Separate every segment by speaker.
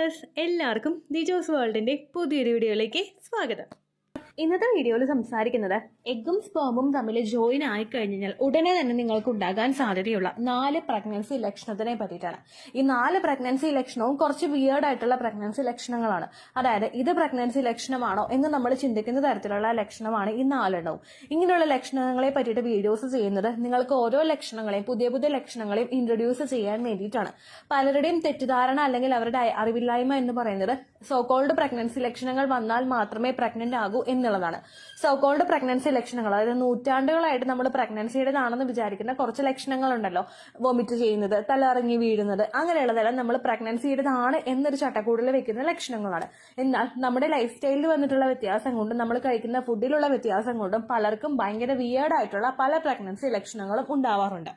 Speaker 1: Dears, എല്ലാവർക്കും ദിജോസ് വേൾഡിന്റെ പുതിയൊരു വീഡിയോയിലേക്ക് സ്വാഗതം. ഇന്നത്തെ വീഡിയോയിൽ സംസാരിക്കുന്നത് എഗ്ഗും സ്പേമും തമ്മിൽ ജോയിൻ ആയി കഴിഞ്ഞാൽ ഉടനെ തന്നെ നിങ്ങൾക്ക് ഉണ്ടാകാൻ സാധ്യതയുള്ള 4 പ്രഗ്നൻസി ലക്ഷണത്തിനെ പറ്റിയിട്ടാണ്. ഈ 4 പ്രഗ്നൻസി ലക്ഷണവും കുറച്ച് വിയേർഡ് ആയിട്ടുള്ള പ്രഗ്നൻസി ലക്ഷണങ്ങളാണ്. അതായത് ഇത് പ്രഗ്നൻസി ലക്ഷണമാണോ എന്ന് നമ്മൾ ചിന്തിക്കുന്ന തരത്തിലുള്ള ലക്ഷണമാണ് ഈ 4 എണ്ണവും. ഇങ്ങനെയുള്ള ലക്ഷണങ്ങളെ പറ്റിയിട്ട് വീഡിയോസ് ചെയ്യുന്നത് നിങ്ങൾക്ക് ഓരോ ലക്ഷണങ്ങളെയും പുതിയ പുതിയ ലക്ഷണങ്ങളെയും ഇൻട്രൊഡ്യൂസ് ചെയ്യാൻ വേണ്ടിയിട്ടാണ്. പലരുടെയും തെറ്റിദ്ധാരണ അല്ലെങ്കിൽ അവരുടെ അറിവില്ലായ്മ എന്ന് പറയുന്നത് സോകോൾഡ് പ്രഗ്നൻസി ലക്ഷണങ്ങൾ വന്നാൽ മാത്രമേ പ്രഗ്നന്റ് ആകൂ എന്നുള്ളതാണ്. സോകോൾഡ് പ്രഗ്നൻസി ലക്ഷണങ്ങൾ, അതായത് നൂറ്റാണ്ടുകളായിട്ട് നമ്മൾ പ്രഗ്നൻസിയുടേതാണെന്ന് വിചാരിക്കുന്ന കുറച്ച് ലക്ഷണങ്ങളുണ്ടല്ലോ, വൊമിറ്റ് ചെയ്യുന്നത്, തലറങ്ങി വീഴുന്നത്, അങ്ങനെയുള്ളതെല്ലാം നമ്മൾ പ്രഗ്നൻസിയുടേതാണ് എന്നൊരു ചട്ടക്കൂടിൽ വെക്കുന്ന ലക്ഷണങ്ങളാണ്. എന്നാൽ നമ്മുടെ ലൈഫ് സ്റ്റൈലിൽ വന്നിട്ടുള്ള വ്യത്യാസം കൊണ്ടും നമ്മൾ കഴിക്കുന്ന ഫുഡിലുള്ള വ്യത്യാസം കൊണ്ടും പലർക്കും ഭയങ്കര വിയേർഡ് ആയിട്ടുള്ള പല പ്രഗ്നൻസി ലക്ഷണങ്ങളും ഉണ്ടാവാറുണ്ട്.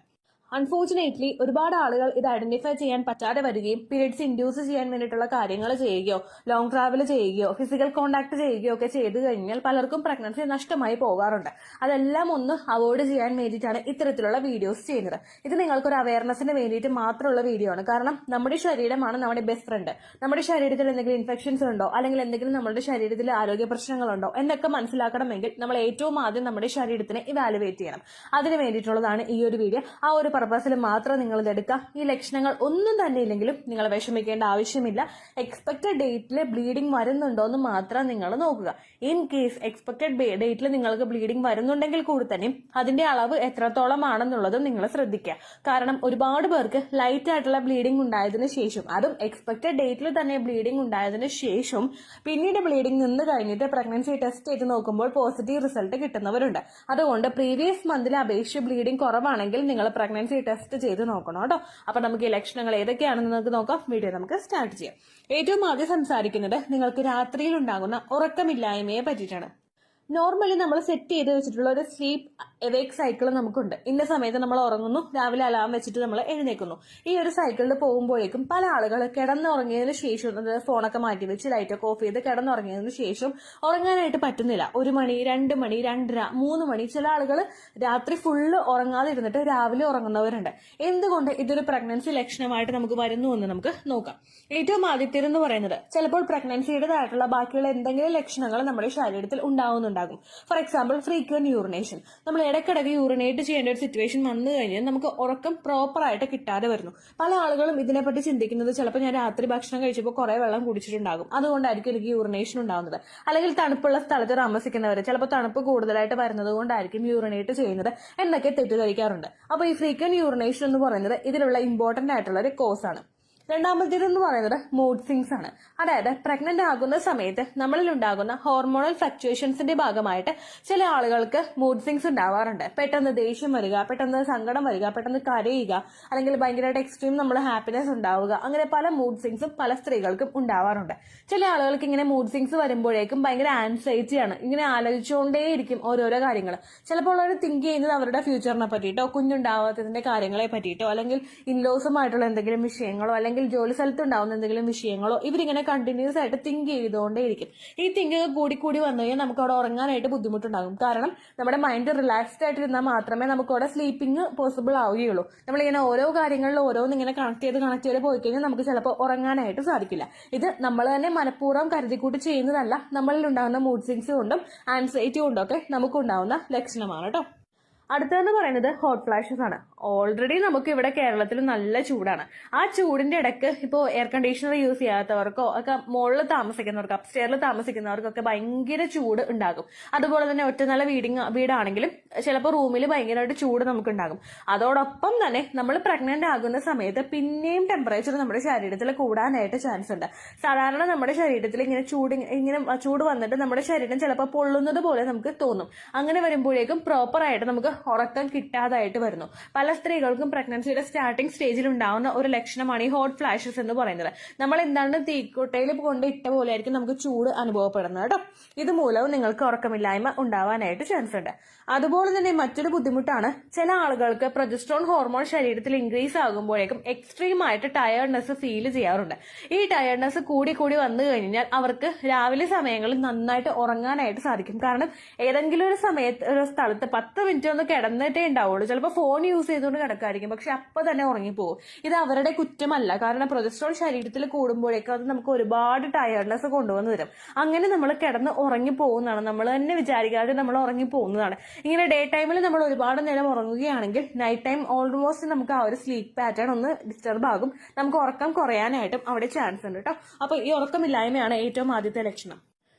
Speaker 1: അൺഫോർച്ചുനേറ്റ്ലി ഒരുപാട് ആളുകൾ ഇത് ഐഡന്റിഫൈ ചെയ്യാൻ പറ്റാതെ വരികയും പീരിയഡ്സ് ഇൻഡ്യൂസ് ചെയ്യാൻ വേണ്ടിയിട്ടുള്ള കാര്യങ്ങൾ ചെയ്യുകയോ ലോങ് ട്രാവൽ ചെയ്യുകയോ ഫിസിക്കൽ കോണ്ടാക്ട് ചെയ്യുകയോ ഒക്കെ ചെയ്തു കഴിഞ്ഞാൽ പലർക്കും പ്രഗ്നൻസി നഷ്ടമായി പോകാറുണ്ട്. അതെല്ലാം ഒന്ന് അവോയ്ഡ് ചെയ്യാൻ വേണ്ടിയിട്ടാണ് ഇത്തരത്തിലുള്ള വീഡിയോസ് ചെയ്യുന്നത്. ഇത് നിങ്ങൾക്കൊരു അവയർനെസ്സിന് വേണ്ടിയിട്ട് മാത്രമുള്ള വീഡിയോ ആണ്. കാരണം നമ്മുടെ ശരീരമാണ് നമ്മുടെ ബെസ്റ്റ് ഫ്രണ്ട്. നമ്മുടെ ശരീരത്തിൽ എന്തെങ്കിലും ഇൻഫെക്ഷൻസ് ഉണ്ടോ അല്ലെങ്കിൽ എന്തെങ്കിലും നമ്മുടെ ശരീരത്തിൽ ആരോഗ്യ പ്രശ്നങ്ങളുണ്ടോ എന്നൊക്കെ മനസ്സിലാക്കണമെങ്കിൽ നമ്മൾ ഏറ്റവും ആദ്യം നമ്മുടെ ശരീരത്തിനെ ഇവാലുവേറ്റ് ചെയ്യണം. അതിന് വേണ്ടിയിട്ടുള്ളതാണ് ഈ ഒരു വീഡിയോ. ആ ഒരു പർപ്പസിൽ മാത്രം നിങ്ങൾ ഇതെടുക്കുക. ഈ ലക്ഷണങ്ങൾ ഒന്നും തന്നെ ഇല്ലെങ്കിലും നിങ്ങൾ വിഷമിക്കേണ്ട ആവശ്യമില്ല. എക്സ്പെക്ടഡ് ഡേറ്റിൽ ബ്ലീഡിംഗ് വരുന്നുണ്ടോ എന്ന് മാത്രം നിങ്ങൾ നോക്കുക. ഇൻ കേസ് എക്സ്പെക്ടഡ് ഡേറ്റിൽ നിങ്ങൾക്ക് ബ്ലീഡിംഗ് വരുന്നുണ്ടെങ്കിൽ കൂടി തന്നെ അതിന്റെ അളവ് എത്രത്തോളം ആണെന്നുള്ളതും നിങ്ങൾ ശ്രദ്ധിക്കുക. കാരണം ഒരുപാട് പേർക്ക് ലൈറ്റ് ആയിട്ടുള്ള ബ്ലീഡിംഗ് ഉണ്ടായതിനു ശേഷം, അതും എക്സ്പെക്ടഡ് ഡേറ്റിൽ തന്നെ ബ്ലീഡിംഗ് ഉണ്ടായതിനു ശേഷം പിന്നീട് ബ്ലീഡിംഗ് നിന്ന് കഴിഞ്ഞിട്ട് പ്രഗ്നൻസി ടെസ്റ്റ് ചെയ്ത് നോക്കുമ്പോൾ പോസിറ്റീവ് റിസൾട്ട് കിട്ടുന്നവരുണ്ട്. അതുകൊണ്ട് പ്രീവിയസ് മന്തിലെ അപേക്ഷിച്ച് ബ്ലീഡിംഗ് കുറവാണെങ്കിൽ നിങ്ങൾ പ്രഗ്നൻസി ടെസ്റ്റ് ചെയ്ത് നോക്കണം കേട്ടോ. അപ്പൊ നമുക്ക് ഈ ലക്ഷണങ്ങൾ ഏതൊക്കെയാണെന്ന് നമുക്ക് നോക്കാം. വീഡിയോ നമുക്ക് സ്റ്റാർട്ട് ചെയ്യാം. ഏറ്റവും ആദ്യം സംസാരിക്കുന്നത് നിങ്ങൾക്ക് രാത്രിയിൽ ഉണ്ടാകുന്ന ഉറക്കമില്ലായ്മയെ പറ്റിയിട്ടാണ്. നോർമലി നമ്മൾ സെറ്റ് ചെയ്ത് വെച്ചിട്ടുള്ള ഒരു സ്ലീപ്പ് എവേക്ക് സൈക്കിൾ നമുക്കുണ്ട്. ഇന്ന സമയത്ത് നമ്മൾ ഉറങ്ങുന്നു, രാവിലെ അലാം വെച്ചിട്ട് നമ്മൾ എഴുന്നേക്കുന്നു. ഈ ഒരു സൈക്കിളിൽ പോകുമ്പോഴേക്കും പല ആളുകൾ കിടന്നുറങ്ങിയതിനു ശേഷം ഫോണൊക്കെ മാറ്റി വെച്ച് ലൈറ്റൊക്കെ ഓഫ് ചെയ്ത് കിടന്നുറങ്ങിയതിനു ശേഷം ഉറങ്ങാനായിട്ട് പറ്റുന്നില്ല. 1 മണി, 2 മണി, 2:30, 3 മണി. ചില ആളുകൾ രാത്രി ഫുള്ള് ഉറങ്ങാതെ ഇരുന്നിട്ട് രാവിലെ ഉറങ്ങുന്നവരുണ്ട്. എന്തുകൊണ്ട് ഇതൊരു പ്രഗ്നൻസി ലക്ഷണമായിട്ട് നമുക്ക് വരുന്നു എന്ന് നമുക്ക് നോക്കാം. ഏറ്റവും ആദ്യത്തേതെന്ന് പറയുന്നത് ചിലപ്പോൾ പ്രഗ്നൻസിയുടേതായിട്ടുള്ള ബാക്കിയുള്ള എന്തെങ്കിലും ലക്ഷണങ്ങൾ നമ്മുടെ ശരീരത്തിൽ ഉണ്ടാവുന്നുണ്ടാകും. For example frequent urination. നമ്മൾ ഇടയ്ക്കിടയ്ക്ക് യൂറിനേറ്റ് ചെയ്യേണ്ട ഒരു സിറ്റുവേഷൻ വന്നു കഴിഞ്ഞാൽ നമുക്ക് ഉറക്കം പ്രോപ്പർ ആയിട്ട് കിട്ടാതെ വരുന്നു. പല ആളുകളും ഇതിനെപ്പറ്റി ചിന്തിക്കുന്നത് ചിലപ്പോൾ ഞാൻ രാത്രി ഭക്ഷണം കഴിച്ചപ്പോൾ കുറെ വെള്ളം കുടിച്ചിട്ടുണ്ടാകും, അതുകൊണ്ടായിരിക്കും എനിക്ക് യൂറിനേഷൻ ഉണ്ടാവുന്നത്. അല്ലെങ്കിൽ തണുപ്പുള്ള സ്ഥലത്ത് താമസിക്കുന്നവർ ചിലപ്പോൾ തണുപ്പ് കൂടുതലായിട്ട് വരുന്നത് കൊണ്ടായിരിക്കും യൂറിനേറ്റ് ചെയ്യുന്നത് എന്നൊക്കെ തെറ്റിദ്ധരിക്കാറുണ്ട്. അപ്പൊ ഈ ഫ്രീക്വന്റ് യൂറിനേഷൻ എന്ന് പറയുന്നത് ഇതിലുള്ള ഇമ്പോർട്ടന്റ് ആയിട്ടുള്ള ഒരു കോസ് ആണ്. രണ്ടാമത്തേതെന്ന് പറയുന്നത് മൂഡ് സ്വിങ്സ് ആണ്. അതായത് പ്രഗ്നന്റ് ആകുന്ന സമയത്ത് നമ്മളിൽ ഉണ്ടാകുന്ന ഹോർമോണൽ ഫ്ലക്ച്വേഷൻസിന്റെ ഭാഗമായിട്ട് ചില ആളുകൾക്ക് മൂഡ് സ്വിങ്സ് ഉണ്ടാവാറുണ്ട്. പെട്ടെന്ന് ദേഷ്യം വരിക, പെട്ടെന്ന് സങ്കടം വരിക, പെട്ടെന്ന് കരയുക, അല്ലെങ്കിൽ ഭയങ്കരമായിട്ട് എക്സ്ട്രീം നമ്മൾ ഹാപ്പിനെസ് ഉണ്ടാവുക, അങ്ങനെ പല മൂഡ് സ്വിങ്സും പല സ്ത്രീകൾക്കും ഉണ്ടാവാറുണ്ട്. ചില ആളുകൾക്ക് ഇങ്ങനെ മൂഡ് സ്വിങ്സ് വരുമ്പോഴേക്കും ഭയങ്കര ആൻസൈറ്റിയാണ്. ഇങ്ങനെ ആലോചിച്ചുകൊണ്ടേയിരിക്കും ഓരോരോ കാര്യങ്ങൾ. ചിലപ്പോൾ അവർ തിങ്ക് ചെയ്യുന്നത് അവരുടെ ഫ്യൂച്ചറിനെ പറ്റിയിട്ടോ കുഞ്ഞുണ്ടാവാത്തതിന്റെ കാര്യങ്ങളെ പറ്റിയിട്ടോ അല്ലെങ്കിൽ ഇൻലോസുമായിട്ടുള്ള എന്തെങ്കിലും വിഷയങ്ങളോ അല്ലെങ്കിൽ ജോലി സ്ഥലത്ത് ഉണ്ടാവുന്ന എന്തെങ്കിലും വിഷയങ്ങളോ ഇവരിങ്ങനെ കണ്ടിന്യൂസ് ആയിട്ട് തിങ്ക് ചെയ്തുകൊണ്ടേയിരിക്കും. ഈ തിങ്കിങ് കൂടി വന്നു കഴിഞ്ഞാൽ നമുക്ക് അവിടെ ഉറങ്ങാനായിട്ട് ബുദ്ധിമുട്ടുണ്ടാകും. കാരണം നമ്മുടെ മൈൻഡ് റിലാക്സ്ഡ് ആയിട്ടിരുന്നാൽ മാത്രമേ നമുക്ക് അവിടെ സ്ലീപ്പിംഗ് പോസിബിൾ ആവുകയുള്ളൂ. നമ്മളിങ്ങനെ ഓരോ കാര്യങ്ങളിലും ഓരോന്ന് ഇങ്ങനെ കണക്ട് ചെയ്ത് പോയി കഴിഞ്ഞാൽ നമുക്ക് ചിലപ്പോൾ ഉറങ്ങാനായിട്ട് സാധിക്കില്ല. ഇത് നമ്മൾ തന്നെ മനഃപൂർവ്വം കരുതിക്കൂട്ടി ചെയ്യുന്നതല്ല, നമ്മളിൽ ഉണ്ടാകുന്ന മൂഡ് സ്വിങ്സ് കൊണ്ടും ആൻസൈറ്റി കൊണ്ടും ഒക്കെ നമുക്കുണ്ടാവുന്ന ലക്ഷണമാണ് കേട്ടോ. അടുത്തതെന്ന് പറയുന്നത് ഹോട്ട് ഫ്ലാഷസ് ആണ്. ഓൾറെഡി നമുക്ക് ഇവിടെ കേരളത്തിൽ നല്ല ചൂടാണ്. ആ ചൂടിന്റെ ഇടയ്ക്ക് ഇപ്പോൾ എയർ കണ്ടീഷണർ യൂസ് ചെയ്യാത്തവർക്കോ ഒക്കെ മുകളിൽ താമസിക്കുന്നവർക്ക്, അപ്സ്റ്റെയറിൽ താമസിക്കുന്നവർക്കൊക്കെ ഭയങ്കര ചൂട് ഉണ്ടാകും. അതുപോലെ തന്നെ ഒറ്റനില വീടാണെങ്കിലും ചിലപ്പോൾ റൂമിൽ ഭയങ്കരമായിട്ട് ചൂട് നമുക്കുണ്ടാകും. അതോടൊപ്പം തന്നെ നമ്മൾ പ്രഗ്നന്റ് ആകുന്ന സമയത്ത് പിന്നെയും ടെമ്പറേച്ചർ നമ്മുടെ ശരീരത്തിൽ കൂടാനായിട്ട് ചാൻസ് ഉണ്ട്. സാധാരണ നമ്മുടെ ശരീരത്തിൽ ഇങ്ങനെ ചൂട് വന്നിട്ട് നമ്മുടെ ശരീരം ചിലപ്പോൾ പൊള്ളുന്നത് പോലെ നമുക്ക് തോന്നും. അങ്ങനെ വരുമ്പോഴേക്കും പ്രോപ്പർ ആയിട്ട് നമുക്ക് ഉറക്കം കിട്ടാതായിട്ട് വരുന്നു. പല സ്ത്രീകൾക്കും പ്രഗ്നൻസിയുടെ സ്റ്റാർട്ടിംഗ് സ്റ്റേജിൽ ഉണ്ടാവുന്ന ഒരു ലക്ഷണമാണ് ഈ ഹോട്ട് ഫ്ലാഷസ് എന്ന് പറയുന്നത്. നമ്മൾ എന്താണ് തീക്കൊട്ടയിൽ കൊണ്ട് ഇട്ട പോലെ ആയിരിക്കും നമുക്ക് ചൂട് അനുഭവപ്പെടുന്നത് കേട്ടോ. ഇതുമൂലവും നിങ്ങൾക്ക് ഉറക്കമില്ലായ്മ ഉണ്ടാവാനായിട്ട് ചാൻസ് ഉണ്ട്. അതുപോലെ തന്നെ മറ്റൊരു ബുദ്ധിമുട്ടാണ് ചില ആളുകൾക്ക് പ്രൊജസ്ട്രോൺ ഹോർമോൺ ശരീരത്തിൽ ഇൻക്രീസ് ആകുമ്പോഴേക്കും എക്സ്ട്രീം ആയിട്ട് ടയർഡ്നെസ് ഫീൽ ചെയ്യാറുണ്ട്. ഈ ടയർഡ്നെസ് കൂടി വന്നു കഴിഞ്ഞാൽ അവർക്ക് രാവിലെ സമയങ്ങളിൽ നന്നായിട്ട് ഉറങ്ങാനായിട്ട് സാധിക്കും. കാരണം ഏതെങ്കിലും ഒരു സമയത്ത് ഒരു സ്ഥലത്ത് 10 മിനിറ്റ് ഒന്ന് കിടന്നിട്ടേ ഉണ്ടാവുള്ളൂ. ചിലപ്പോൾ ഫോൺ യൂസ് ചെയ്തുകൊണ്ട് കിടക്കായിരിക്കും, പക്ഷെ അപ്പൊ തന്നെ ഉറങ്ങിപ്പോകും. ഇത് അവരുടെ കുറ്റമല്ല, കാരണം പ്രൊജസ്ട്രോൺ ശരീരത്തിൽ കൂടുമ്പോഴേക്കും അത് നമുക്ക് ഒരുപാട് ടയർഡ്നെസ് കൊണ്ടുവന്ന് തരും. അങ്ങനെ നമ്മൾ കിടന്ന് ഉറങ്ങി പോകുന്നതാണ്, നമ്മൾ തന്നെ വിചാരിക്കാതെ നമ്മൾ ഉറങ്ങി പോകുന്നതാണ്. ഇങ്ങനെ ഡേ ടൈമിൽ നമ്മൾ ഒരുപാട് നേരം ഉറങ്ങുകയാണെങ്കിൽ നൈറ്റ് ടൈം ഓൾമോസ്റ്റ് നമുക്ക് ആ ഒരു സ്ലീപ്പ് പാറ്റേൺ ഒന്ന് ഡിസ്റ്റർബ് ആകും, നമുക്ക് ഉറക്കം കുറയാനായിട്ടും അവിടെ ചാൻസ് ഉണ്ട് കേട്ടോ. അപ്പൊ ഈ ഉറക്കമില്ലായ്മയാണ് ഏറ്റവും ആദ്യത്തെ ലക്ഷണം.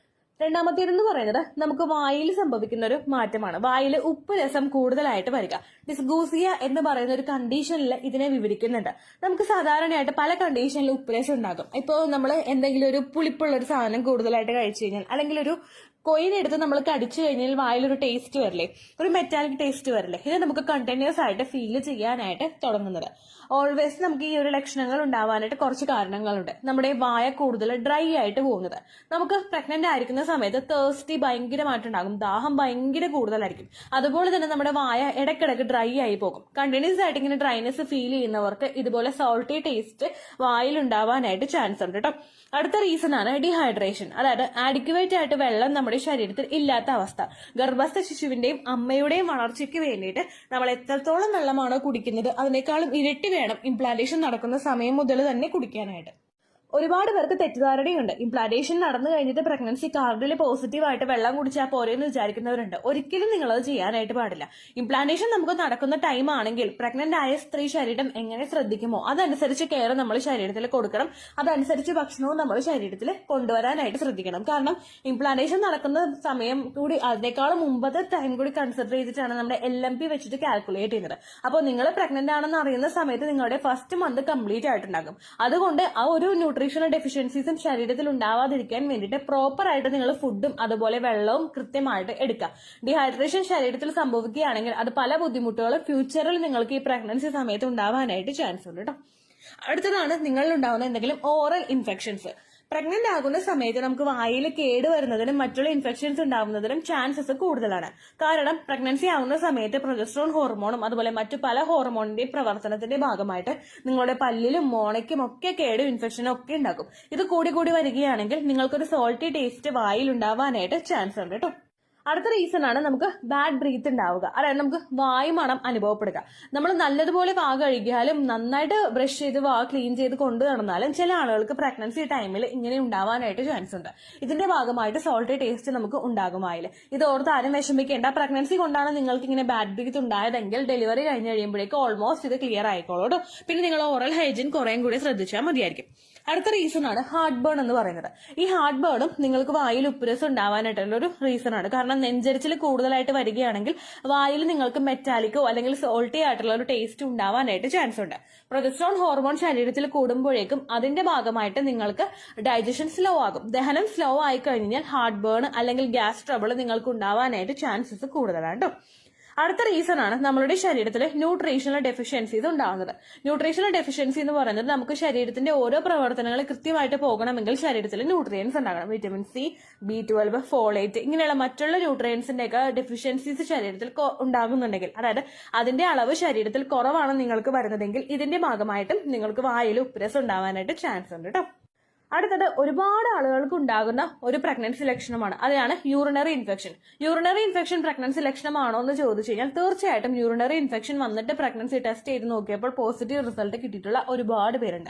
Speaker 1: രണ്ടാമത്തേതെന്ന് പറയുന്നത് നമുക്ക് വായിൽ സംഭവിക്കുന്ന ഒരു മാറ്റമാണ്. വായിൽ ഉപ്പ് രസം കൂടുതലായിട്ട് വരിക. ഡിസ്ഗൂസിയ എന്ന് പറയുന്ന ഒരു കണ്ടീഷനിൽ ഇതിനെ വിവരിക്കുന്നുണ്ട്. നമുക്ക് സാധാരണയായിട്ട് പല കണ്ടീഷനിൽ ഉപ്പ് രസം ഉണ്ടാകും. ഇപ്പോൾ നമ്മൾ എന്തെങ്കിലും ഒരു പുളിപ്പുള്ള ഒരു സാധനം കൂടുതലായിട്ട് കഴിച്ചു കഴിഞ്ഞാൽ, അല്ലെങ്കിൽ ഒരു കൊയിനെടുത്ത് നമ്മൾ കടിച്ചു കഴിഞ്ഞാൽ വായിലൊരു ടേസ്റ്റ് വരില്ലേ, ഒരു മെറ്റാലിക് ടേസ്റ്റ് വരില്ലേ, ഇത് നമുക്ക് കണ്ടിന്യൂസ് ആയിട്ട് ഫീൽ ചെയ്യാനായിട്ട് തുടങ്ങുന്നത്. ഓൾവേസ് നമുക്ക് ഈ ഒരു ലക്ഷണങ്ങൾ ഉണ്ടാവാനായിട്ട് കുറച്ച് കാരണങ്ങളുണ്ട്. നമ്മുടെ വായ കൂടുതൽ ഡ്രൈ ആയിട്ട് പോകുന്നത്, നമുക്ക് പ്രഗ്നന്റ് ആയിരിക്കുന്ന സമയത്ത് തേഴ്സ്റ്റി ഭയങ്കരമായിട്ടുണ്ടാകും, ദാഹം ഭയങ്കര കൂടുതലായിരിക്കും. അതുപോലെ തന്നെ നമ്മുടെ വായ ഇടയ്ക്കിടയ്ക്ക് ഡ്രൈ ആയി പോകും. കണ്ടിന്യൂസ് ആയിട്ട് ഇങ്ങനെ ഡ്രൈനെസ് ഫീൽ ചെയ്യുന്നവർക്ക് ഇതുപോലെ സോൾട്ടി ടേസ്റ്റ് വായിൽ ഉണ്ടാവാനായിട്ട് ചാൻസ് ഉണ്ട് കേട്ടോ. അടുത്ത റീസൺ ആണ് ഡീഹൈഡ്രേഷൻ, അതായത് ആഡിക്വേറ്റ് ആയിട്ട് വെള്ളം നമ്മുടെ ശരീരത്തിൽ ഇല്ലാത്ത അവസ്ഥ. ഗർഭസ്ഥ ശിശുവിന്റെയും അമ്മയുടെയും വളർച്ചയ്ക്ക് വേണ്ടിയിട്ട് നമ്മൾ എത്രത്തോളം വെള്ളമാണോ കുടിക്കുന്നത് അതിനേക്കാളും ഇരട്ടി വേണം ഇംപ്ലാന്റേഷൻ നടക്കുന്ന സമയം മുതൽ തന്നെ കുടിക്കാനായിട്ട്. ഒരുപാട് പേർക്ക് തെറ്റിദ്ധാരണയുണ്ട്. ഇംപ്ലാന്റേഷൻ നടന്നു കഴിഞ്ഞിട്ട് പ്രഗ്നൻസി കാർഡിൽ പോസിറ്റീവായിട്ട് വെള്ളം കുടിച്ചാൽ പോരെന്ന് വിചാരിക്കുന്നവരുണ്ട്. ഒരിക്കലും നിങ്ങളത് ചെയ്യാനായിട്ട് പാടില്ല. ഇംപ്ലാന്റേഷൻ നമുക്ക് നടക്കുന്ന ടൈം ആണെങ്കിൽ പ്രഗ്നന്റ് ആയ സ്ത്രീ ശരീരം എങ്ങനെ ശ്രദ്ധിക്കുമോ അതനുസരിച്ച് കെയർ നമ്മൾ ശരീരത്തിൽ കൊടുക്കണം, അതനുസരിച്ച് ഭക്ഷണവും നമ്മൾ ശരീരത്തിൽ കൊണ്ടുവരാനായിട്ട് ശ്രദ്ധിക്കണം. കാരണം ഇംപ്ലാന്റേഷൻ നടക്കുന്ന സമയം കൂടി അതിനേക്കാളും മുമ്പത്തെ ടൈം കൂടി കൺസിഡർ ചെയ്തിട്ടാണ് നമ്മുടെ LMP വെച്ചിട്ട് കാൽക്കുലേറ്റ് ചെയ്യുന്നത്. അപ്പോൾ നിങ്ങൾ പ്രഗ്നന്റ് ആണെന്ന് അറിയുന്ന സമയത്ത് നിങ്ങളുടെ ഫസ്റ്റ് മന്ത് കംപ്ലീറ്റ് ആയിട്ടുണ്ടാകും. അതുകൊണ്ട് ആ ഒരു ന്യൂട്രീഷണൽ ഡെഫിഷ്യൻസീസും ശരീരത്തിൽ ഉണ്ടാവാതിരിക്കാൻ വേണ്ടിയിട്ട് പ്രോപ്പർ ആയിട്ട് നിങ്ങൾ ഫുഡും അതുപോലെ വെള്ളവും കൃത്യമായിട്ട് എടുക്കുക. ഡീഹൈഡ്രേഷൻ ശരീരത്തിൽ സംഭവിക്കുകയാണെങ്കിൽ അത് പല ബുദ്ധിമുട്ടുകളും ഫ്യൂച്ചറിൽ നിങ്ങൾക്ക് ഈ പ്രഗ്നൻസി സമയത്ത് ഉണ്ടാവാനായിട്ട് ചാൻസ് ഉണ്ട് കേട്ടോ. അടുത്തതാണ് നിങ്ങളിൽ ഉണ്ടാവുന്ന എന്തെങ്കിലും ഓറൽ ഇൻഫെക്ഷൻസ്. പ്രഗ്നന്റ് ആകുന്ന സമയത്ത് നമുക്ക് വായിൽ കേടുവരുന്നതിനും മറ്റുള്ള ഇൻഫെക്ഷൻസ് ഉണ്ടാവുന്നതിനും ചാൻസസ് കൂടുതലാണ്. കാരണം പ്രഗ്നൻസി ആകുന്ന സമയത്ത് പ്രൊജസ്ട്രോൺ ഹോർമോണും അതുപോലെ മറ്റു പല ഹോർമോണിന്റെയും പ്രവർത്തനത്തിന്റെ ഭാഗമായിട്ട് നിങ്ങളുടെ പല്ലിലും മോണയ്ക്കും ഒക്കെ കേടും ഇൻഫെക്ഷനും ഒക്കെ ഉണ്ടാക്കും. ഇത് കൂടി കൂടി വരികയാണെങ്കിൽ നിങ്ങൾക്കൊരു സോൾട്ടി ടേസ്റ്റ് വായിൽ ഉണ്ടാവാനായിട്ട് ചാൻസ് ഉണ്ട് കേട്ടോ. അടുത്ത റീസൺ ആണ് നമുക്ക് ബാഡ് ബ്രീത്ത് ഉണ്ടാവുക, അതായത് നമുക്ക് വായുമണം അനുഭവപ്പെടുക. നമ്മൾ നല്ലതുപോലെ വാ കഴുകിയാലും നന്നായിട്ട് ബ്രഷ് ചെയ്ത് വാ ക്ലീൻ ചെയ്ത് കൊണ്ടു നടന്നാലും ചില ആളുകൾക്ക് പ്രഗ്നൻസി ടൈമിൽ ഇങ്ങനെ ഉണ്ടാവാനായിട്ട് ചാൻസ് ഉണ്ട്. ഇതിന്റെ ഭാഗമായിട്ട് സോൾട്ടി ടേസ്റ്റ് നമുക്ക് ഉണ്ടാകും വായിൽ. ഇത് ഓർത്ത് ആരും വിഷമിക്കേണ്ട. പ്രഗ്നൻസി കൊണ്ടാണ് നിങ്ങൾക്ക് ഇങ്ങനെ ബാഡ് ബ്രീത്ത് ഉണ്ടായതെങ്കിൽ ഡെലിവറി കഴിഞ്ഞ് കഴിയുമ്പോഴേക്കും ഓൾമോസ്റ്റ് ഇത് ക്ലിയർ ആയിക്കോളൂ. പിന്നെ നിങ്ങൾ ഓറൽ ഹൈജീൻ കുറേയും കൂടി ശ്രദ്ധിച്ചാൽ മതിയായിരിക്കും. അടുത്ത റീസൺ ആണ് ഹാർട്ട് ബേൺ എന്ന് പറയുന്നത്. ഈ ഹാർട്ട് ബേണും നിങ്ങൾക്ക് വായിൽ ഉപ്പുരസം ഉണ്ടാവാനായിട്ടുള്ള ഒരു റീസൺ ആണ്. കാരണം നെഞ്ചരിച്ചിൽ കൂടുതലായിട്ട് വരികയാണെങ്കിൽ വായിൽ നിങ്ങൾക്ക് മെറ്റാലിക്കോ അല്ലെങ്കിൽ സോൾട്ടി ആയിട്ടുള്ള ഒരു ടേസ്റ്റ് ഉണ്ടാവാനായിട്ട് ചാൻസ് ഉണ്ട്. പ്രൊജസ്ട്രോൺ ഹോർമോൺ ശരീരത്തിൽ കൂടുമ്പോഴേക്കും അതിന്റെ ഭാഗമായിട്ട് നിങ്ങൾക്ക് ഡൈജഷൻ സ്ലോ ആകും. ദഹനം സ്ലോ ആയി കഴിഞ്ഞാൽ ഹാർട്ട് ബേൺ അല്ലെങ്കിൽ ഗ്യാസ് ട്രബിൾ നിങ്ങൾക്ക് ഉണ്ടാവാനായിട്ട് ചാൻസസ് കൂടുതലാണ് കേട്ടോ. അടുത്ത റീസൺ ആണ് നമ്മളുടെ ശരീരത്തിൽ ന്യൂട്രീഷണൽ ഡെഫിഷ്യൻസീസ് ഉണ്ടാകുന്നത്. ന്യൂട്രീഷണൽ ഡെഫിഷ്യൻസി എന്ന് പറയുന്നത് നമുക്ക് ശരീരത്തിന്റെ ഓരോ പ്രവർത്തനങ്ങൾ കൃത്യമായിട്ട് പോകണമെങ്കിൽ ശരീരത്തിൽ ന്യൂട്രിയൻസ് ഉണ്ടാകണം. വിറ്റമിൻ C, B12, ഫോളേറ്റ് ഇങ്ങനെയുള്ള മറ്റുള്ള ന്യൂട്രിയൻസിന്റെ ഒക്കെ ഡെഫിഷ്യൻസീസ് ശരീരത്തിൽ ഉണ്ടാകുന്നുണ്ടെങ്കിൽ, അതായത് അതിന്റെ അളവ് ശരീരത്തിൽ കുറവാണ് നിങ്ങൾക്ക് വരുന്നതെങ്കിൽ ഇതിന്റെ ഭാഗമായിട്ടും നിങ്ങൾക്ക് വായിൽ ഉപ്പുരസം ഉണ്ടാവാനായിട്ട് ചാൻസ് ഉണ്ട് കേട്ടോ. അടുത്തത് ഒരുപാട് ആളുകൾക്ക് ഉണ്ടാകുന്ന ഒരു പ്രഗ്നൻസി ലക്ഷണമാണ്, അതാണ് urinary infection. Urinary infection pregnancy ലക്ഷണമാണോ എന്ന് ചോദിച്ചു കഴിഞ്ഞാൽ തീർച്ചയായിട്ടും യൂറിനറി ഇൻഫെക്ഷൻ വന്നിട്ട് പ്രഗ്നൻസി ടെസ്റ്റ് ചെയ്ത് നോക്കിയപ്പോൾ പോസിറ്റീവ് റിസൾട്ട് കിട്ടിയിട്ടുള്ള ഒരുപാട് പേരുണ്ട്.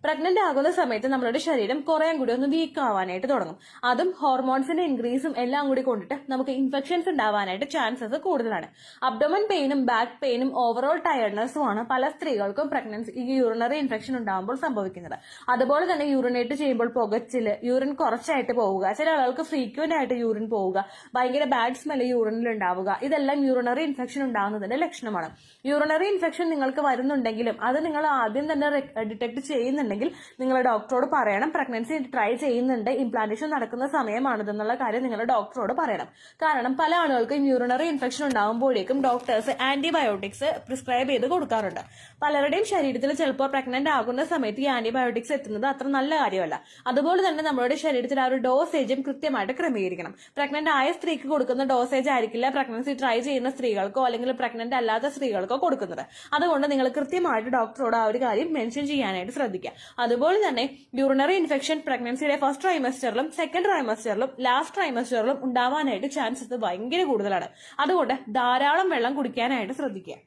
Speaker 1: പ്രഗ്നന്റ് ആകുന്ന സമയത്ത് നമ്മുടെ ശരീരം കുറേ കൂടി ഒന്ന് വീക്ക് ആവാനായിട്ട് തുടങ്ങും. അതും ഹോർമോൺസിന്റെ ഇൻക്രീസും എല്ലാം കൂടി കൊണ്ടിട്ട് നമുക്ക് ഇൻഫെക്ഷൻസ് ഉണ്ടാവാനായിട്ട് ചാൻസസ് കൂടുതലാണ്. അബ്ഡോമൻ പെയിനും ബാക്ക് പെയിനും ഓവറോൾ ടയർഡ്നെസ്സും ആണ് പല സ്ത്രീകൾക്കും പ്രഗ്നൻസി ഈ യൂറിനറി ഇൻഫെക്ഷൻ ഉണ്ടാകുമ്പോൾ സംഭവിക്കുന്നത്. അതുപോലെ തന്നെ യൂറിനേറ്റ് ചെയ്യുമ്പോൾ പുകച്ചില്, യൂറിൻ കുറച്ചായിട്ട് പോവുക, ചില ആളുകൾക്ക് ഫ്രീക്വന്റ് ആയിട്ട് യൂറിൻ പോവുക, ഭയങ്കര ബാഡ് സ്മെല്ല് യൂറിനിൽ ഉണ്ടാവുക, ഇതെല്ലാം യൂറിനറി ഇൻഫെക്ഷൻ ഉണ്ടാകുന്നതിന്റെ ലക്ഷണമാണ്. യൂറിനറി ഇൻഫെക്ഷൻ നിങ്ങൾക്ക് വരുന്നുണ്ടെങ്കിലും അത് നിങ്ങൾ ആദ്യം തന്നെ ഡിറ്റക്ട് ചെയ്യുന്നുണ്ടെങ്കിൽ നിങ്ങൾ ഡോക്ടറോട് പറയണം. പ്രഗ്നൻസി ട്രൈ ചെയ്യുന്നുണ്ട്, ഇംപ്ലാന്റേഷൻ നടക്കുന്ന സമയമാണിതെന്നുള്ള കാര്യം നിങ്ങൾ ഡോക്ടറോട് പറയണം. കാരണം പല ആളുകൾക്കും യൂറിനറി ഇൻഫെക്ഷൻ ഉണ്ടാകുമ്പോഴേക്കും ഡോക്ടേഴ്സ് ആന്റിബയോട്ടിക്സ് പ്രിസ്ക്രൈബ് ചെയ്ത് കൊടുക്കാറുണ്ട്. പലരുടെയും ശരീരത്തിൽ ചിലപ്പോൾ പ്രഗ്നന്റ് ആകുന്ന സമയത്ത് ഈ ആന്റിബയോട്ടിക്സ് എത്തുന്നത് അത്ര നല്ല കാര്യമല്ല. അതുപോലെ തന്നെ നമ്മുടെ ശരീരത്തിൽ ആ ഒരു ഡോസേജും കൃത്യമായിട്ട് ക്രമീകരിക്കണം. പ്രഗ്നന്റ് ആയ സ്ത്രീക്ക് കൊടുക്കുന്ന ഡോസേജ് ആയിരിക്കില്ല പ്രഗ്നൻസി ട്രൈ ചെയ്യുന്ന സ്ത്രീകൾക്കോ അല്ലെങ്കിൽ പ്രഗ്നന്റ് അല്ലാത്ത സ്ത്രീകൾക്കോ കൊടുക്കുന്നത്. അതുകൊണ്ട് നിങ്ങൾ കൃത്യമായിട്ട് ഡോക്ടറോട് ആ ഒരു കാര്യം മെൻഷൻ ചെയ്യാനായിട്ട് ശ്രദ്ധിക്കുക. അതുപോലെ തന്നെ യൂറിനറി ഇൻഫെക്ഷൻ പ്രഗ്നൻസിയുടെ ഫസ്റ്റ് ട്രൈമസ്റ്ററിലും സെക്കൻഡ് ട്രൈമസ്റ്ററിലും ലാസ്റ്റ് ട്രൈമസ്റ്ററിലും ഉണ്ടാവാനായിട്ട് ചാൻസസ് ഭയങ്കര കൂടുതലാണ്. അതുകൊണ്ട് ധാരാളം വെള്ളം കുടിക്കാനായിട്ട് ശ്രദ്ധിക്കുക.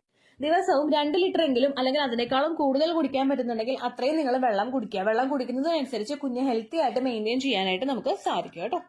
Speaker 1: ദിവസവും 2 ലിറ്റർ എങ്കിലും അല്ലെങ്കിൽ അതിനേക്കാളും കൂടുതൽ കുടിക്കാൻ പറ്റുന്നുണ്ടെങ്കിൽ അത്രയും നിങ്ങൾ വെള്ളം കുടിക്കുക. വെള്ളം കുടിക്കുന്നതിനനുസരിച്ച് കുഞ്ഞ് ഹെൽത്തി ആയിട്ട് മെയിൻറ്റെയിൻ ചെയ്യാനായിട്ട് നമുക്ക് സാധിക്കും കേട്ടോ.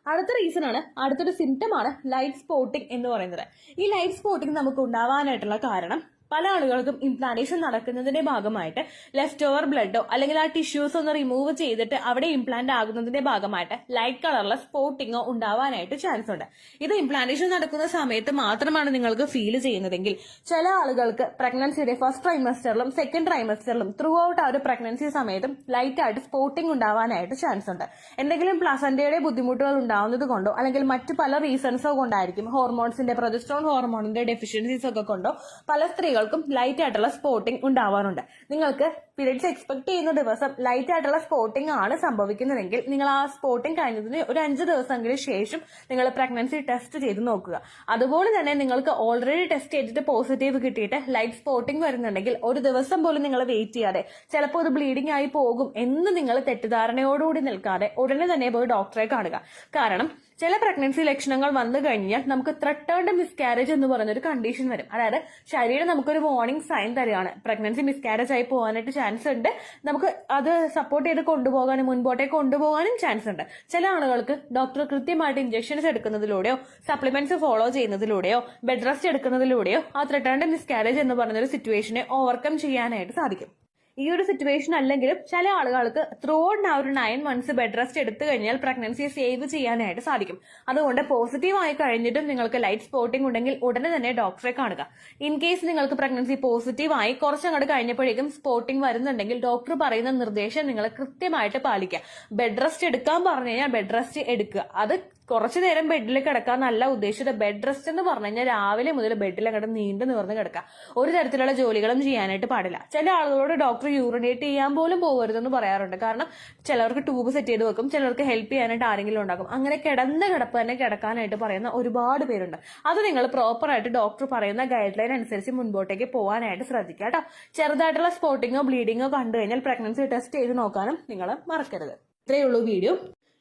Speaker 1: അടുത്തൊരു സിംറ്റം ആണ് ലൈറ്റ് സ്പോട്ടിംഗ് എന്ന് പറയുന്നത്. ഈ ലൈറ്റ് സ്പോട്ടിംഗ് നമുക്ക് ഉണ്ടാവാനായിട്ടുള്ള കാരണം പല ആളുകൾക്കും ഇംപ്ലാന്റേഷൻ നടക്കുന്നതിന്റെ ഭാഗമായിട്ട് ലെഫ്റ്റ് ഓവർ ബ്ലഡോ അല്ലെങ്കിൽ ആ ടിഷ്യൂസ് ഒന്ന് റിമൂവ് ചെയ്തിട്ട് അവിടെ ഇംപ്ലാന്റ് ആകുന്നതിന്റെ ഭാഗമായിട്ട് ലൈറ്റ് കളറിലെ സ്പോട്ടിങ്ങോ ഉണ്ടാവാനായിട്ട് ചാൻസ് ഉണ്ട്. ഇത് ഇംപ്ലാന്റേഷൻ നടക്കുന്ന സമയത്ത് മാത്രമാണ് നിങ്ങൾക്ക് ഫീൽ ചെയ്യുന്നതെങ്കിൽ ചില ആളുകൾക്ക് പ്രഗ്നൻസിയുടെ ഫസ്റ്റ് ട്രൈമസ്റ്ററിലും സെക്കൻഡ് ട്രൈമസ്റ്ററിലും ത്രൂ ഔട്ട് ആ ഒരു പ്രഗ്നൻസി സമയത്തും ലൈറ്റ് ആയിട്ട് സ്പോട്ടിംഗ് ഉണ്ടാവാനായിട്ട് ചാൻസ് ഉണ്ട്. എന്തെങ്കിലും പ്ലസന്റയുടെ ബുദ്ധിമുട്ടുകൾ ഉണ്ടാവുന്നത് കൊണ്ടോ അല്ലെങ്കിൽ മറ്റു പല റീസൺസോ കൊണ്ടായിരിക്കും, ഹോർമോൺസിന്റെ പ്രൊജസ്ട്രോൺ ഹോർമോണിന്റെ ഡെഫിഷ്യൻസീസ് ഒക്കെ കൊണ്ടോ പല സ്ത്രീകൾക്കും ലൈറ്റ് ആയിട്ടുള്ള സ്പോട്ടിംഗ് ഉണ്ടാവാറുണ്ട്. നിങ്ങൾക്ക് പീരിയഡ്സ് എക്സ്പെക്ട് ചെയ്യുന്ന ദിവസം ലൈറ്റ് ആയിട്ടുള്ള സ്പോട്ടിംഗ് ആണ് സംഭവിക്കുന്നതെങ്കിൽ നിങ്ങൾ ആ സ്പോട്ടിംഗ് കഴിഞ്ഞതിന് ഒരു 5 ദിവസമെങ്കിലും ശേഷം നിങ്ങൾ പ്രഗ്നൻസി ടെസ്റ്റ് ചെയ്ത് നോക്കുക. അതുപോലെ തന്നെ നിങ്ങൾക്ക് ഓൾറെഡി ടെസ്റ്റ് ചെയ്തിട്ട് പോസിറ്റീവ് കിട്ടിയിട്ട് ലൈറ്റ് സ്പോട്ടിംഗ് വരുന്നുണ്ടെങ്കിൽ ഒരു ദിവസം പോലും നിങ്ങൾ വെയിറ്റ് ചെയ്യാതെ ചിലപ്പോൾ അത് ബ്ലീഡിംഗ് ആയി പോകും എന്ന് നിങ്ങൾ തെറ്റിദ്ധാരണയോടുകൂടി നിൽക്കാതെ ഉടനെ തന്നെ പോയി ഡോക്ടറെ കാണുക. കാരണം ചില പ്രഗ്നൻസി ലക്ഷണങ്ങൾ വന്നു കഴിഞ്ഞാൽ നമുക്ക് ത്രെട്ടേൺഡ് മിസ്കാരേജ് എന്ന് പറയുന്ന ഒരു കണ്ടീഷൻ വരും. അതായത് ശരീരം നമുക്കൊരു വാർണിംഗ് സൈൻ തരികയാണ്, പ്രഗ്നൻസി മിസ്കാരേജ് ആയി പോകാനായിട്ട് ചാൻസ് ഉണ്ട്, നമുക്ക് അത് സപ്പോർട്ട് ചെയ്ത് കൊണ്ടുപോകാനും മുൻപോട്ടേക്ക് കൊണ്ടുപോകാനും ചാൻസ് ഉണ്ട്. ചില ആളുകൾക്ക് ഡോക്ടർ കൃത്യമായിട്ട് ഇഞ്ചക്ഷൻസ് എടുക്കുന്നതിലൂടെയോ സപ്ലിമെന്റ്സ് ഫോളോ ചെയ്യുന്നതിലൂടെയോ ബെഡ് റെസ്റ്റ് എടുക്കുന്നതിലൂടെയോ ആ ത്രെട്ടേൺഡ് മിസ്കാരേജ് എന്ന് പറയുന്ന ഒരു സിറ്റുവേഷനെ ഓവർകം ചെയ്യാനായിട്ട് സാധിക്കും. ഈ ഒരു സിറ്റുവേഷൻ അല്ലെങ്കിലും ചില ആളുകൾക്ക് ത്രൂ ഔട്ട് ആ ഒരു 9 months ബെഡ് റെസ്റ്റ് എടുത്തു കഴിഞ്ഞാൽ പ്രഗ്നൻസിയെ സേവ് ചെയ്യാനായിട്ട് സാധിക്കും. അതുകൊണ്ട് പോസിറ്റീവ് ആയി കഴിഞ്ഞിട്ടും നിങ്ങൾക്ക് ലൈറ്റ് സ്പോട്ടിംഗ് ഉണ്ടെങ്കിൽ ഉടനെ തന്നെ ഡോക്ടറെ കാണുക. ഇൻ കേസ് നിങ്ങൾക്ക് പ്രഗ്നൻസി പോസിറ്റീവ് ആയി കുറച്ചങ്ങോട്ട് കഴിഞ്ഞപ്പോഴേക്കും സ്പോട്ടിംഗ് വരുന്നുണ്ടെങ്കിൽ ഡോക്ടർ പറയുന്ന നിർദ്ദേശം നിങ്ങൾ കൃത്യമായിട്ട് പാലിക്കുക. ബെഡ് റെസ്റ്റ് എടുക്കാൻ പറഞ്ഞു കഴിഞ്ഞാൽ ബെഡ് റെസ്റ്റ് എടുക്കുക. അത് കുറച്ചു നേരം ബെഡിൽ കിടക്കാന്നല്ല ഉദ്ദേശിച്ചത്. ബെഡ് റെസ്റ്റ് എന്ന് പറഞ്ഞു കഴിഞ്ഞാൽ രാവിലെ മുതൽ ബെഡിൽ അങ്ങോട്ട് നീണ്ടു നിവർന്ന് കിടക്കുക. ഒരു തരത്തിലുള്ള ജോലികളും ചെയ്യാനായിട്ട് പാടില്ല. ചില ആളുകളോട് ഡോക്ടർ യൂറിനേറ്റ് ചെയ്യാൻ പോലും പോകരുതെന്ന് പറയാറുണ്ട്. കാരണം ചിലർക്ക് ട്യൂബ് സെറ്റ് ചെയ്ത് വെക്കും, ചിലർക്ക് ഹെൽപ്പ് ചെയ്യാനായിട്ട് ആരെങ്കിലും ഉണ്ടാക്കും. അങ്ങനെ കിടന്ന കിടപ്പ് തന്നെ കിടക്കാനായിട്ട് പറയുന്ന ഒരുപാട് പേരുണ്ട്. അത് നിങ്ങൾ പ്രോപ്പറായിട്ട് ഡോക്ടർ പറയുന്ന ഗൈഡ് ലൈൻ അനുസരിച്ച് മുൻപോട്ടേക്ക് പോകാനായിട്ട് ശ്രദ്ധിക്കുക കേട്ടോ. ചെറുതായിട്ടുള്ള സ്പോട്ടിങ്ങോ ബ്ലീഡിങ്ങോ കണ്ടു കഴിഞ്ഞാൽ പ്രഗ്നൻസി ടെസ്റ്റ് ചെയ്ത് നോക്കാനും നിങ്ങൾ മറക്കരുത്. ഇത്രയേ ഉള്ളൂ വീഡിയോ.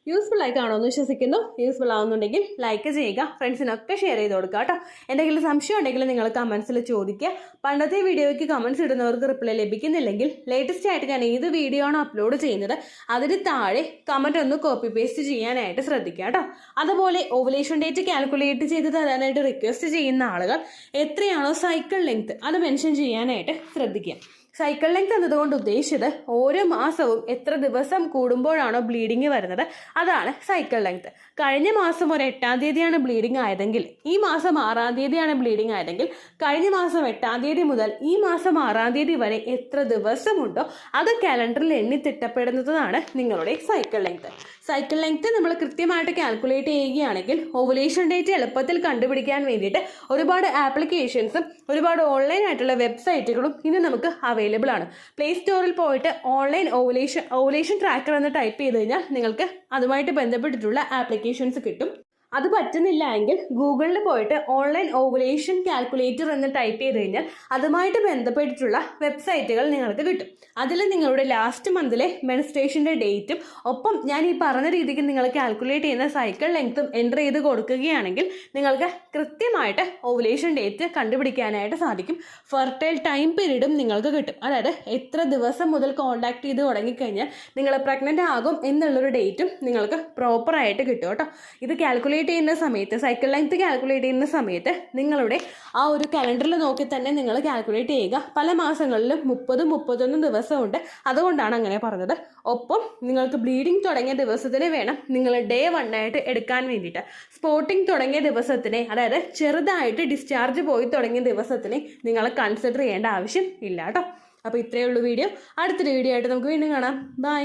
Speaker 1: യൂസ്ഫുൾ ആയി കാണുമെന്ന് വിശ്വസിക്കുന്നു. യൂസ്ഫുൾ ആവുന്നുണ്ടെങ്കിൽ ലൈക്ക് ചെയ്യുക, ഫ്രണ്ട്സിനൊക്കെ ഷെയർ ചെയ്ത് കൊടുക്കുക കേട്ടോ. എന്തെങ്കിലും സംശയം ഉണ്ടെങ്കിൽ നിങ്ങൾ കമന്റ്സിൽ ചോദിക്കുക. പണ്ടത്തെ വീഡിയോയ്ക്ക് കമന്റ്സ് ഇടുന്നവർക്ക് റിപ്ലൈ ലഭിക്കുന്നില്ലെങ്കിൽ ലേറ്റസ്റ്റ് ആയിട്ട് ഞാൻ ഏത് വീഡിയോ ആണോ അപ്ലോഡ് ചെയ്യുന്നത് അതിന് താഴെ കമന്റ് ഒന്ന് കോപ്പി പേസ്റ്റ് ചെയ്യാനായിട്ട് ശ്രദ്ധിക്കുക കേട്ടോ. അതുപോലെ ഓവുലേഷൻ ഡേറ്റ് കാൽക്കുലേറ്റ് ചെയ്ത് തരാനായിട്ട് റിക്വസ്റ്റ് ചെയ്യുന്ന ആളുകൾ എത്രയാണോ സൈക്കിൾ ലെങ്ത് അത് മെൻഷൻ ചെയ്യാനായിട്ട് ശ്രദ്ധിക്കുക. സൈക്കിൾ ലെങ്ത് എന്നതുകൊണ്ട് ഉദ്ദേശിച്ചത് ഓരോ മാസവും എത്ര ദിവസം കൂടുമ്പോഴാണോ ബ്ലീഡിങ് വരുന്നത് അതാണ് സൈക്കിൾ ലെങ്ത്. കഴിഞ്ഞ മാസം ഒരു 8-ാം തീയതിയാണ് ബ്ലീഡിങ് ആയതെങ്കിൽ ഈ മാസം 6-ാം തീയതിയാണ് ബ്ലീഡിങ് ആയതെങ്കിൽ കഴിഞ്ഞ മാസം 8-ാം തീയതി മുതൽ ഈ മാസം 6-ാം തീയതി വരെ എത്ര ദിവസമുണ്ടോ അത് കാലണ്ടറിൽ എണ്ണി തിട്ടപ്പെടുന്നതാണ് നിങ്ങളുടെ സൈക്കിൾ ലെങ്ത്. സൈക്കിൾ ലെങ്ത് നമ്മൾ കൃത്യമായിട്ട് കാൽക്കുലേറ്റ് ചെയ്യുകയാണെങ്കിൽ ഓവുലേഷൻ ഡേറ്റ് എളുപ്പത്തിൽ കണ്ടുപിടിക്കാൻ വേണ്ടിയിട്ട് ഒരുപാട് ആപ്ലിക്കേഷൻസും ഒരുപാട് ഓൺലൈൻ ആയിട്ടുള്ള വെബ്സൈറ്റുകളും ഇന്ന് നമുക്ക് അവൈലബിൾ ആണ്. പ്ലേ സ്റ്റോറിൽ പോയിട്ട് ഓൺലൈൻ ഓവുലേഷൻ ട്രാക്കർ എന്ന് ടൈപ്പ് ചെയ്ത് കഴിഞ്ഞാൽ നിങ്ങൾക്ക് അതുമായിട്ട് ബന്ധപ്പെട്ടിട്ടുള്ള ആപ്ലിക്കേഷൻസ് കിട്ടും. അത് പറ്റുന്നില്ല എങ്കിൽ ഗൂഗിളിൽ പോയിട്ട് ഓൺലൈൻ ഓവുലേഷൻ കാൽക്കുലേറ്റർ എന്ന് ടൈപ്പ് ചെയ്ത് കഴിഞ്ഞാൽ അതുമായിട്ട് ബന്ധപ്പെട്ടിട്ടുള്ള വെബ്സൈറ്റുകൾ നിങ്ങൾക്ക് കിട്ടും. അതിൽ നിങ്ങളുടെ ലാസ്റ്റ് മന്തിലെ മെൻസ്ട്രേഷൻ്റെ ഡേറ്റും ഒപ്പം ഞാൻ ഈ പറഞ്ഞ രീതിക്ക് നിങ്ങൾ കാൽക്കുലേറ്റ് ചെയ്യുന്ന സൈക്കിൾ ലെങ്ത്തും എൻ്റർ ചെയ്ത് കൊടുക്കുകയാണെങ്കിൽ നിങ്ങൾക്ക് കൃത്യമായിട്ട് ഓവുലേഷൻ ഡേറ്റ് കണ്ടുപിടിക്കാനായിട്ട് സാധിക്കും. ഫെർട്ടൈൽ ടൈം പീരീഡും നിങ്ങൾക്ക് കിട്ടും. അതായത് എത്ര ദിവസം മുതൽ കോൺടാക്ട് ചെയ്ത് തുടങ്ങിക്കഴിഞ്ഞാൽ നിങ്ങൾ പ്രഗ്നൻ്റ് ആകും എന്നുള്ളൊരു ഡേറ്റും നിങ്ങൾക്ക് പ്രോപ്പറായിട്ട് കിട്ടും കേട്ടോ. ഇത് കാൽക്കുലേറ്റ് ചെയ്യുന്ന സമയത്ത് സൈക്കിൾ ലെങ്ത് കാൽക്കുലേറ്റ് ചെയ്യുന്ന സമയത്ത് നിങ്ങളുടെ ആ ഒരു കലണ്ടറിൽ നോക്കി തന്നെ നിങ്ങൾ കാൽക്കുലേറ്റ് ചെയ്യുക. പല മാസങ്ങളിലും 30-31 ദിവസമുണ്ട്. അതുകൊണ്ടാണ് അങ്ങനെ പറഞ്ഞത്. ഒപ്പം നിങ്ങൾക്ക് ബ്ലീഡിങ് തുടങ്ങിയ ദിവസത്തിന് വേണം നിങ്ങൾ ഡേ 1 ആയിട്ട് എടുക്കാൻ വേണ്ടിയിട്ട്. സ്പോട്ടിങ് തുടങ്ങിയ ദിവസത്തിനെ, അതായത് ചെറുതായിട്ട് ഡിസ്ചാർജ് പോയി തുടങ്ങിയ ദിവസത്തിനെ നിങ്ങൾ കൺസിഡർ ചെയ്യേണ്ട ആവശ്യം ഇല്ല കേട്ടോ. അപ്പോൾ ഇത്രയേ ഉള്ളൂ വീഡിയോ. അടുത്തൊരു വീഡിയോ ആയിട്ട് നമുക്ക് വീണ്ടും കാണാം. ബൈ.